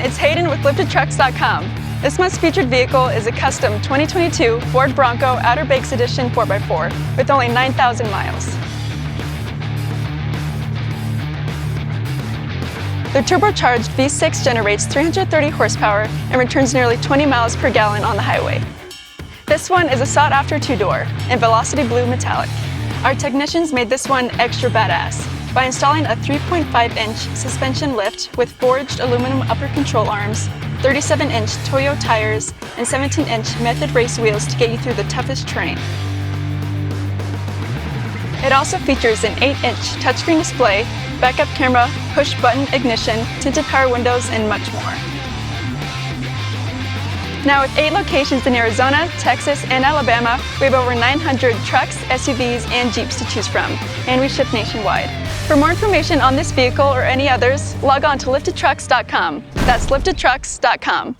it's Hayden with LiftedTrucks.com. This month's featured vehicle is a custom 2022 Ford Bronco Outer Banks Edition 4x4 with only 9,000 miles. The turbocharged V6 generates 330 horsepower and returns nearly 20 miles per gallon on the highway. This one is a sought-after two-door in Velocity Blue Metallic. Our technicians made this one extra badass by installing a 3.5-inch suspension lift with forged aluminum upper control arms, 37-inch Toyo Tires, and 17-inch Method race wheels to get you through the toughest terrain. It also features an 8-inch touchscreen display, backup camera, push-button ignition, tinted power windows, and much more. Now with 8 locations in Arizona, Texas, and Alabama, we have over 900 trucks, SUVs, and Jeeps to choose from, and we ship nationwide. For more information on this vehicle or any others, log on to LiftedTrucks.com. That's LiftedTrucks.com.